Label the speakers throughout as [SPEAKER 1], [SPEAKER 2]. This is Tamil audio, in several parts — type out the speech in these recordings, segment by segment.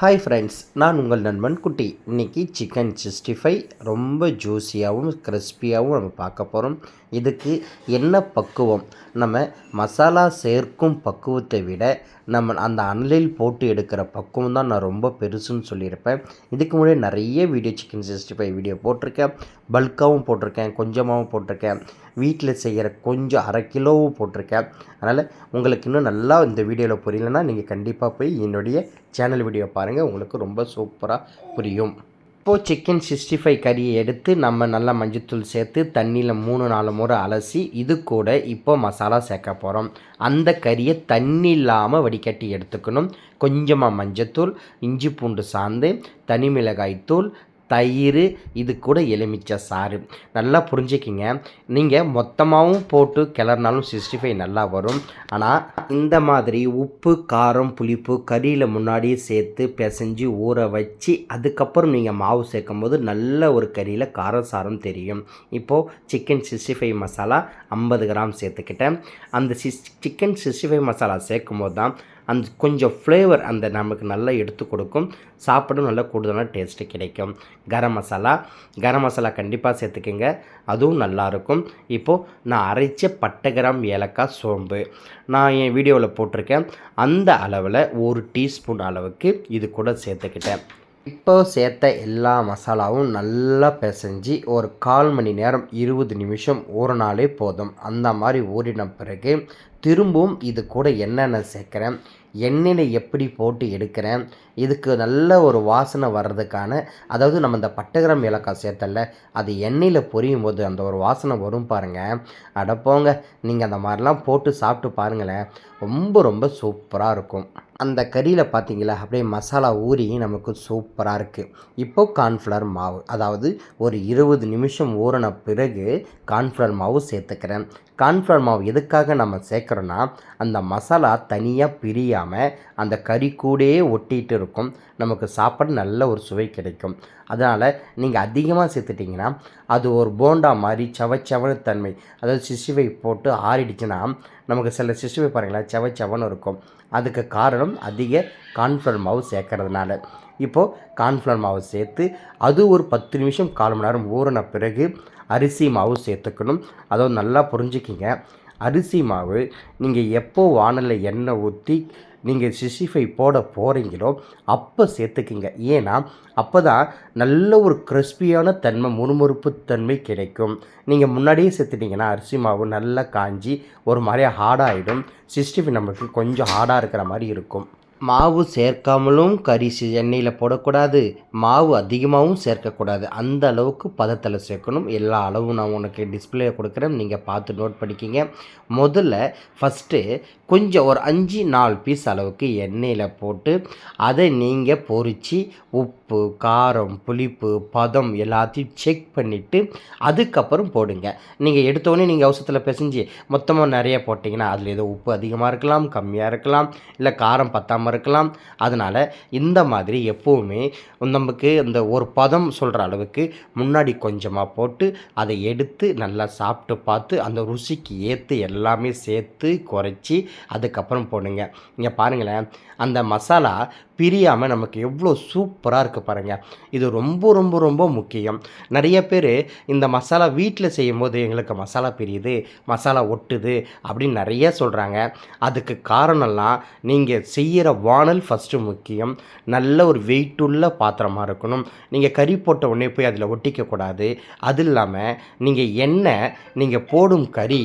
[SPEAKER 1] ஹாய் ஃப்ரெண்ட்ஸ், நான் உங்கள் நண்பன் குட்டி. இன்றைக்கி சிக்கன் 65 ரொம்ப ஜூஸியாகவும் கிறிஸ்பியாகவும் நம்ம பார்க்க போகிறோம். இதுக்கு என்ன பக்குவம், நம்ம மசாலா சேர்க்கும் பக்குவத்தை விட நம்ம அந்த அனலில் போட்டு எடுக்கிற பக்குவம் தான் நான் ரொம்ப பெருசுன்னு சொல்லியிருப்பேன். இதுக்கு முன்னாடி நிறைய வீடியோ சிக்கன் 65 வீடியோ போட்டிருக்கேன். பல்காகவும் போட்டிருக்கேன், கொஞ்சமாகவும் போட்டிருக்கேன், வீட்டில் செய்கிற கொஞ்சம் அரை கிலோவும் போட்டிருக்கேன். அதனால் உங்களுக்கு இன்னும் நல்லா இந்த வீடியோவில் புரியலன்னா நீங்கள் கண்டிப்பாக போய் என்னுடைய சேனல் வீடியோ பாருங்கள், உங்களுக்கு ரொம்ப சூப்பராக புரியும். இப்போது சிக்கன் 65 கறியை எடுத்து நம்ம நல்லா மஞ்சத்தூள் சேர்த்து தண்ணியில் 3-4 முறை அலசி இது கூட இப்போ மசாலா சேர்க்க போகிறோம். அந்த கறியை தண்ணி இல்லாமல் வடிகட்டி எடுத்துக்கணும். கொஞ்சமாக மஞ்சத்தூள், இஞ்சி பூண்டு சாந்து, தனி மிளகாய் தூள், தயிர், இது கூட எலுமிச்சை சாறு. நல்லா புரிஞ்சுக்கிங்க, நீங்கள் மொத்தமாகவும் போட்டு கிளறினாலும் 65 நல்லா வரும். ஆனால் இந்த மாதிரி உப்பு, காரம், புளிப்பு கறியில் முன்னாடியே சேர்த்து பிசைஞ்சு ஊற வச்சு அதுக்கப்புறம் நீங்கள் மாவு சேர்க்கும் போது நல்ல ஒரு கறியில் காரம் சாரம் தெரியும். இப்போது சிக்கன் 65 மசாலா 50 கிராம் சேர்த்துக்கிட்டேன். அந்த சிக்கன் 65 மசாலா சேர்க்கும் போது தான் அந்த கொஞ்சம் ஃப்ளேவர் அந்த நமக்கு நல்லா எடுத்து கொடுக்கும், சாப்பிட நல்லா கூடுதலான டேஸ்ட்டு கிடைக்கும். கரம் மசாலா கண்டிப்பாக சேர்த்துக்கங்க, அதுவும் நல்லாயிருக்கும். இப்போது நான் அரைச்ச பட்டை, கிராம், ஏலக்காய், சோம்பு நான் என் வீடியோவில் போட்டிருக்கேன். அந்த அளவில் 1 டீஸ்பூன் அளவுக்கு இது கூட சேர்த்துக்கிட்டேன். இப்போ சேர்த்த எல்லா மசாலாவும் நல்லா பிசைஞ்சு ஒரு 1/4 மணி நேரம் 20 நிமிஷம் ஊறினாலே போதும். அந்த மாதிரி ஊறின பிறகு திரும்பவும் இது கூட என்னென்ன சேர்க்குறேன், எண்ணெயில் எப்படி போட்டு எடுக்கிறேன், இதுக்கு நல்ல ஒரு வாசனை வர்றதுக்கான, அதாவது நம்ம இந்த பட்டை, கிராம், ஏலக்காய் சேர்த்தல அது எண்ணெயில் பொரியும் போது அந்த ஒரு வாசனை வரும் பாருங்கள். அடப்போங்க, நீங்கள் அந்த மாதிரிலாம் போட்டு சாப்பிட்டு பாருங்களேன், ரொம்ப ரொம்ப சூப்பராக இருக்கும். அந்த கறியில் பார்த்தீங்களா அப்படியே மசாலா ஊறி நமக்கு சூப்பராக இருக்குது. இப்போது கார்ன்ஃப்ளவர் மாவு, அதாவது ஒரு 20 நிமிஷம் ஊறின பிறகு கார்ன்ஃப்ளவர் மாவு சேர்த்துக்கிறேன். கார்ன்ஃப்ளவர் மாவு எதுக்காக நம்ம சேர்க்குறோன்னா, அந்த மசாலா தனியாக பிரியாமல் அந்த கறி கூடயே ஒட்டிகிட்டு இருக்கும், நமக்கு சாப்பாடு நல்ல ஒரு சுவை கிடைக்கும். அதனால் நீங்கள் அதிகமாக சேர்த்துட்டிங்கன்னா அது ஒரு போண்டா மாதிரி சவச்சவனு தன்மை, அதாவது 65 போட்டு ஆறிடுச்சுன்னா நமக்கு சில 65 பாருங்களேன் சவச்சவன்னு இருக்கும். அதுக்கு காரணம் அதிக கார்ன்ஃப்ளவர் மாவு சேர்க்கறதுனால. இப்போது கார்ன்ஃப்ளவர் மாவு சேர்த்து அது ஒரு 10 நிமிஷம் 1/4 மணி நேரம் ஊறின பிறகு அரிசி மாவு சேர்த்துக்கணும். அதாவது நல்லா புரிஞ்சுக்கிங்க, அரிசி மாவு நீங்கள் எப்போ வானலில் எண்ணெய் ஊற்றி நீங்கள் 65 போட போகிறீங்களோ அப்போ சேர்த்துக்கிங்க. ஏன்னா அப்போ தான் நல்ல ஒரு கிறிஸ்பியான தன்மை, முறுமுறுப்பு தன்மை கிடைக்கும். நீங்கள் முன்னாடியே சேர்த்துட்டிங்கன்னா அரிசி மாவு நல்லா காஞ்சி ஒரு மாதிரி ஹார்டாகிடும். 65 நமக்கு கொஞ்சம் ஹார்டாக இருக்கிற மாதிரி இருக்கும். மாவு சேர்க்காமலும் கறி எண்ணெயில் போடக்கூடாது, மாவு அதிகமாகவும் சேர்க்கக்கூடாது. அந்த அளவுக்கு பதத்தில் சேர்க்கணும். எல்லா அளவும் நான் உனக்கு டிஸ்பிளே கொடுக்குறேன், நீங்கள் பார்த்து நோட் பண்ணிக்கிங்க. முதல்ல ஃபஸ்ட்டு கொஞ்சம் ஒரு 5-4 பீஸ் அளவுக்கு எண்ணெயில் போட்டு அதை நீங்கள் பொரித்து உப்பு, காரம், புளிப்பு, பதம் எல்லாத்தையும் செக் பண்ணிவிட்டு அதுக்கப்புறம் போடுங்க. நீங்கள் எடுத்தோடனே நீங்கள் அவசரத்தில் பிசைஞ்சு மொத்தமாக நிறைய போட்டிங்கன்னா அதில் ஏதோ உப்பு அதிகமாக இருக்கலாம், கம்மியாக இருக்கலாம், இல்லை காரம் பத்தாமல் இருக்கலாம். அதனால் இந்த மாதிரி எப்போவுமே நமக்கு இந்த ஒரு பதம் சொல்கிற அளவுக்கு முன்னாடி கொஞ்சமாக போட்டு அதை எடுத்து நல்லா சாப்பிட்டு பார்த்து அந்த ருசிக்கு ஏற்று எல்லாமே சேர்த்து குறைச்சி அதுக்கப்புறம் போடுங்க. இங்கே பாருங்களேன், அந்த மசாலா பிரியாமல் நமக்கு எவ்வளோ சூப்பராக இருக்குது பாருங்கள். இது ரொம்ப ரொம்ப ரொம்ப முக்கியம். நிறைய பேர் இந்த மசாலா வீட்டில் செய்யும் போது எங்களுக்கு மசாலா பிரியுது, மசாலா ஒட்டுது அப்படின்னு நிறைய சொல்கிறாங்க. அதுக்கு காரணம்லாம் நீங்கள் செய்கிற வானல் ஃபஸ்ட்டு முக்கியம். நல்ல ஒரு வெயிட்டுள்ள பாத்திரமாக இருக்கணும். நீங்கள் கறி போட்ட உடனே போய் அதில் ஒட்டிக்கக்கூடாது. அது இல்லாமல் நீங்கள் போடும் கறி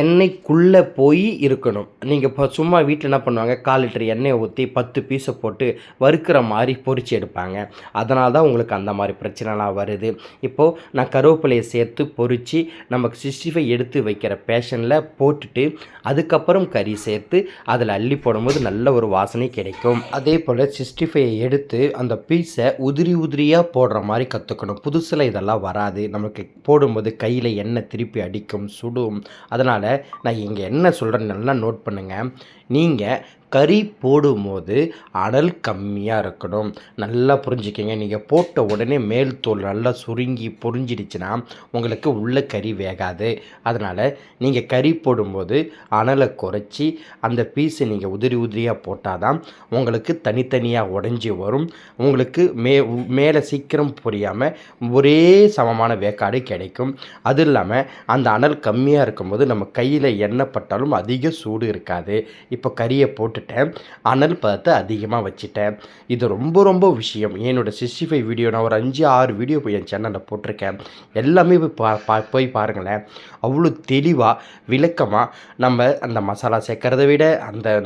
[SPEAKER 1] எண்ணெய்க்குள்ளே போய் இருக்கணும். நீங்கள் இப்போ சும்மா வீட்டில் என்ன பண்ணுவாங்க, 1/4 லிட்டர் எண்ணெயை ஊற்றி 10 பீஸை போட்டு வறுக்கிற மாதிரி பொரிச்சு எடுப்பாங்க. அதனால தான் உங்களுக்கு அந்த மாதிரி பிரச்சனைலாம் வருது. இப்போது நான் கருவேப்பிலையை சேர்த்து பொரித்து நமக்கு 65 எடுத்து வைக்கிற பேஷனில் போட்டுட்டு அதுக்கப்புறம் கறி சேர்த்து அதில் அள்ளி போடும்போது நல்ல ஒரு வாசனை கிடைக்கும். அதே போல் 65 எடுத்து அந்த பீஸை உதிரியாக போடுற மாதிரி கற்றுக்கணும். புதுசில் இதெல்லாம் வராது, நமக்கு போடும்போது கையில் எண்ணெய் திருப்பி அடிக்கும், சுடும். அதனால் நான் இங்கே என்ன சொல்கிறேன்னு நல்லா நோட் பண்ணுங்கள். நீங்கள் கறி போடும்போது அனல் கம்மியாக இருக்கணும். நல்லா புரிஞ்சுக்கங்க. நீங்கள் போட்ட உடனே மேல் தோல் நல்லா சுருங்கி பொரிஞ்சிடுச்சுன்னா உங்களுக்கு உள்ள கறி வேகாது. அதனால் நீங்கள் கறி போடும்போது அனலை குறைச்சி அந்த பீஸை நீங்கள் உதிரி உதிரியாக போட்டால் தான் உங்களுக்கு தனித்தனியாக உடஞ்சி வரும். உங்களுக்கு மேலே சீக்கிரம் பொரியாமல் ஒரே சமமான வேக்காடு கிடைக்கும். அது இல்லாமல் அந்த அனல் கம்மியாக இருக்கும்போது நம்ம கையில் எண்ணெய் பட்டாலும் அதிக சூடு இருக்காது. இப்போ கறியை போட்டுட்டேன், அனல் பதத்தை அதிகமாக வச்சுட்டேன். இது ரொம்ப ரொம்ப விஷயம். என்னோடய 65 வீடியோ நான் ஒரு 5-6 வீடியோ போய் என் சேனலில் போட்டிருக்கேன். எல்லாமே போய் பாருங்களேன். அவ்வளோ தெளிவாக விளக்கமாக நம்ம அந்த மசாலா சேர்க்கறத விட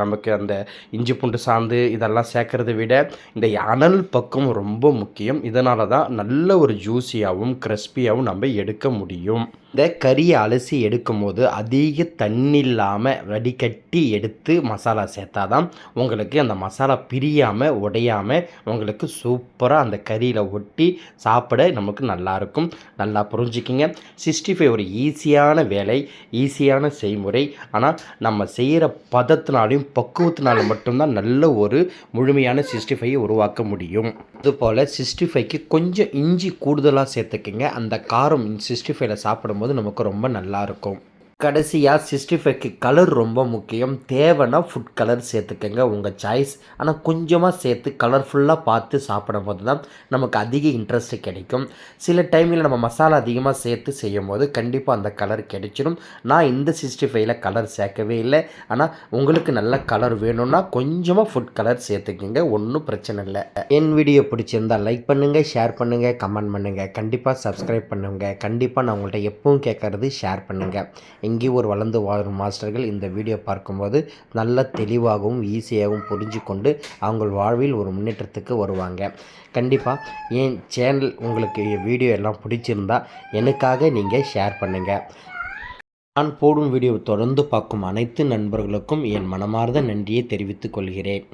[SPEAKER 1] நமக்கு அந்த இஞ்சி பூண்டு சாந்து இதெல்லாம் சேர்க்கறத விட இந்த அனல் பக்கம் ரொம்ப முக்கியம். இதனால தான் நல்ல ஒரு ஜூஸியாகவும் கிறிஸ்பியாகவும் நம்ம எடுக்க முடியும். இந்த கறியை அலசி எடுக்கும்போது அதிக தண்ணி இல்லாமல் வடிகட்டி எடுத்து மசாலா சேர்த்தா தான் உங்களுக்கு அந்த மசாலா பிரியாமல் உடையாமல் உங்களுக்கு சூப்பராக அந்த கறியில் ஒட்டி சாப்பிட நமக்கு நல்லாயிருக்கும். நல்லா புரிஞ்சுக்கிங்க. 65 ஒரு ஈஸியான வேலை, ஈஸியான செய்முறை. ஆனால் நம்ம செய்கிற பதத்தினாலையும் பக்குவத்தினாலும் மட்டும்தான் நல்ல ஒரு முழுமையான 65 உருவாக்க முடியும். அதுபோல் 65க்கு கொஞ்சம் இஞ்சி கூடுதலாக சேர்த்துக்கிங்க. அந்த காரம் 65ல் சாப்பிடும்போது நமக்கு ரொம்ப நல்லாயிருக்கும். கடைசியாக 65க்கு கலர் ரொம்ப முக்கியம். தேவைன்னா ஃபுட் கலர் சேர்த்துக்கங்க, உங்கள் சாய்ஸ். ஆனால் கொஞ்சமாக சேர்த்து கலர்ஃபுல்லாக பார்த்து சாப்பிடும் போது தான் நமக்கு அதிக இன்ட்ரெஸ்ட் கிடைக்கும். சில டைமில் நம்ம மசாலா அதிகமாக சேர்த்து செய்யும் போது கண்டிப்பாக அந்த கலர் கிடைச்சிடும். நான் இந்த 65ல் கலர் சேர்க்கவே இல்லை. ஆனால் உங்களுக்கு நல்ல கலர் வேணும்னா கொஞ்சமாக ஃபுட் கலர் சேர்த்துக்கங்க, ஒன்றும் பிரச்சனை இல்லை. என் வீடியோ பிடிச்சிருந்தால் லைக் பண்ணுங்கள், ஷேர் பண்ணுங்கள், கமெண்ட் பண்ணுங்கள். கண்டிப்பாக சப்ஸ்கிரைப் பண்ணுங்கள். கண்டிப்பாக நான் உங்கள்கிட்ட எப்பவும் கேட்குறது ஷேர் பண்ணுங்கள். எங்கேயும் ஒரு வளர்ந்து வாழும் மாஸ்டர்கள் இந்த வீடியோ பார்க்கும்போது நல்ல தெளிவாகவும் ஈஸியாகவும் புரிஞ்சு கொண்டு அவங்க வாழ்வில் ஒரு முன்னேற்றத்துக்கு வருவாங்க. கண்டிப்பாக என் சேனல் உங்களுக்கு வீடியோ எல்லாம் பிடிச்சிருந்தா எனக்காக நீங்கள் ஷேர் பண்ணுங்கள். நான் போடும் வீடியோ தொடர்ந்து பார்க்கும் அனைத்து நண்பர்களுக்கும் என் மனமார்ந்த நன்றியை தெரிவித்துக் கொள்கிறேன்.